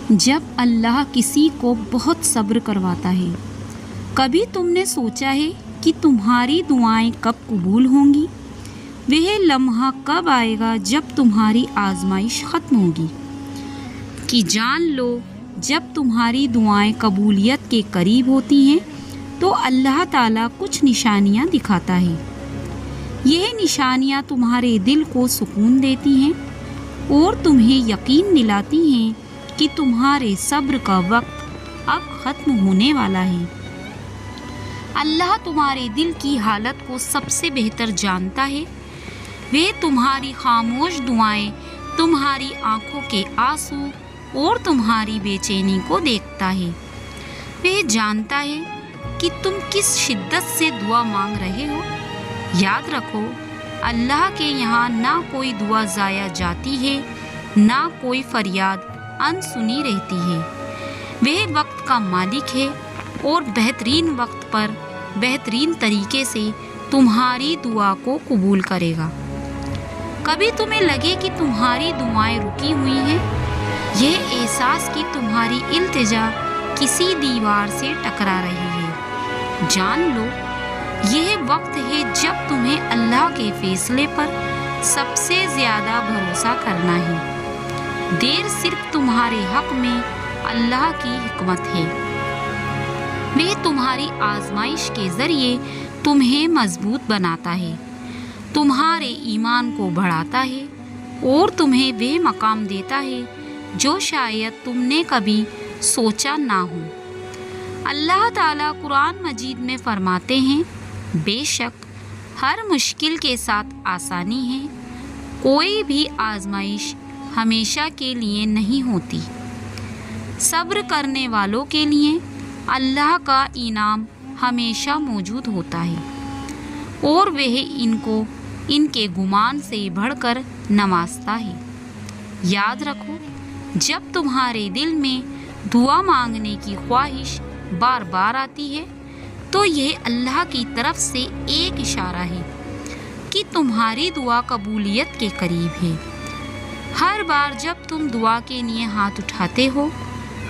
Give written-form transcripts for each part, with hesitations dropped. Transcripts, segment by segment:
जब अल्लाह किसी को बहुत सब्र करवाता है। कभी तुमने सोचा है कि तुम्हारी दुआएं कब कबूल होंगी? वह लम्हा कब आएगा जब तुम्हारी आजमाइश ख़त्म होगी? कि जान लो, जब तुम्हारी दुआएं कबूलियत के करीब होती हैं तो अल्लाह ताला कुछ निशानियां दिखाता है। यह निशानियां तुम्हारे दिल को सुकून देती हैं और तुम्हें यकीन दिलाती हैं कि तुम्हारे सब्र का वक्त अब ख़त्म होने वाला है। अल्लाह तुम्हारे दिल की हालत को सबसे बेहतर जानता है। वह तुम्हारी खामोश दुआएं, तुम्हारी आंखों के आंसू और तुम्हारी बेचैनी को देखता है। वह जानता है कि तुम किस शिद्दत से दुआ मांग रहे हो। याद रखो, अल्लाह के यहाँ ना कोई दुआ ज़ाया जाती है, ना कोई फरियाद अनसुनी रहती है। वह वक्त का मालिक है और बेहतरीन वक्त पर बेहतरीन तरीके से तुम्हारी दुआ को कबूल करेगा। कभी तुम्हें लगे कि तुम्हारी दुआएं रुकी हुई हैं, यह एहसास कि तुम्हारी इल्तिजा किसी दीवार से टकरा रही है, जान लो यह वक्त है जब तुम्हें अल्लाह के फैसले पर सबसे ज़्यादा भरोसा करना है। देर सिर्फ तुम्हारे हक में अल्लाह की हिकमत है। वह तुम्हारी आजमाइश के ज़रिए तुम्हें मजबूत बनाता है, तुम्हारे ईमान को बढ़ाता है और तुम्हें वह मकाम देता है जो शायद तुमने कभी सोचा ना हो। अल्लाह ताला कुरान मजीद में फरमाते हैं, बेशक हर मुश्किल के साथ आसानी है। कोई भी आजमाइश हमेशा के लिए नहीं होती। सब्र करने वालों के लिए अल्लाह का इनाम हमेशा मौजूद होता है और वह इनको इनके गुमान से बढ़कर नवाजता है। याद रखो, जब तुम्हारे दिल में दुआ मांगने की ख्वाहिश बार बार आती है तो यह अल्लाह की तरफ से एक इशारा है कि तुम्हारी दुआ कबूलियत के करीब है। हर बार जब तुम दुआ के लिए हाथ उठाते हो,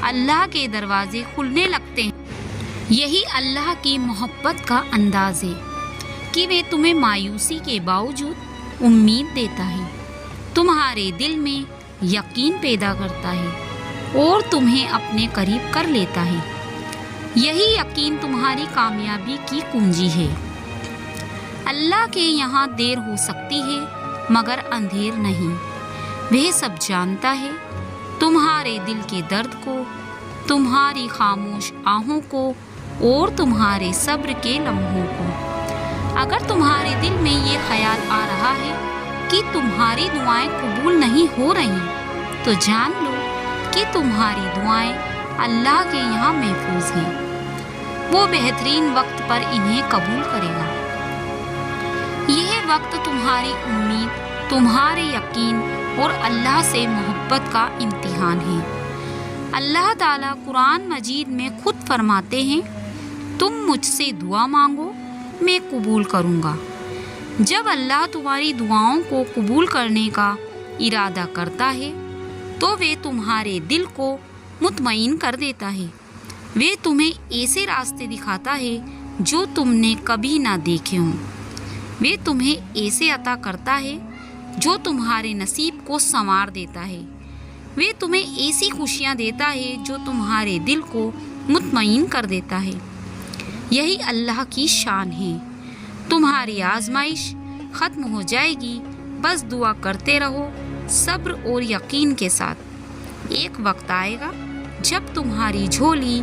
अल्लाह के दरवाजे खुलने लगते हैं। यही अल्लाह की मोहब्बत का अंदाज है कि वे तुम्हें मायूसी के बावजूद उम्मीद देता है, तुम्हारे दिल में यकीन पैदा करता है और तुम्हें अपने करीब कर लेता है। यही यकीन तुम्हारी कामयाबी की कुंजी है। अल्लाह के यहाँ देर हो सकती है मगर अंधेर नहीं। वह सब जानता है, तुम्हारे दिल के दर्द को, तुम्हारी खामोश आहों को और तुम्हारे सब्र के लम्हों को। अगर तुम्हारे दिल में ये ख्याल आ रहा है कि तुम्हारी दुआएं कबूल नहीं हो रही, तो जान लो कि तुम्हारी दुआएं अल्लाह के यहाँ महफूज हैं। वो बेहतरीन वक्त पर इन्हें कबूल करेगा। यह वक्त तुम्हारी उम्मीद, तुम्हारे यकीन और अल्लाह से मोहब्बत का इम्तिहान है। अल्लाह ताला कुरान मजीद में खुद फरमाते हैं, तुम मुझसे दुआ मांगो, मैं कबूल करूँगा। जब अल्लाह तुम्हारी दुआओं को कबूल करने का इरादा करता है तो वे तुम्हारे दिल को मुतमईन कर देता है। वे तुम्हें ऐसे रास्ते दिखाता है जो तुमने कभी ना देखे हों। वे तुम्हें ऐसे अता करता है जो तुम्हारे नसीब को संवार देता है। वे तुम्हें ऐसी खुशियाँ देता है जो तुम्हारे दिल को मुतमईन कर देता है। यही अल्लाह की शान है। तुम्हारी आजमाइश ख़त्म हो जाएगी, बस दुआ करते रहो सब्र और यकीन के साथ। एक वक्त आएगा जब तुम्हारी झोली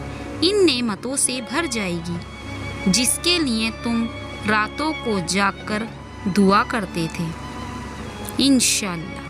इन नेमतों से भर जाएगी जिसके लिए तुम रातों को जागकर दुआ करते थे। इंशाअल्लाह।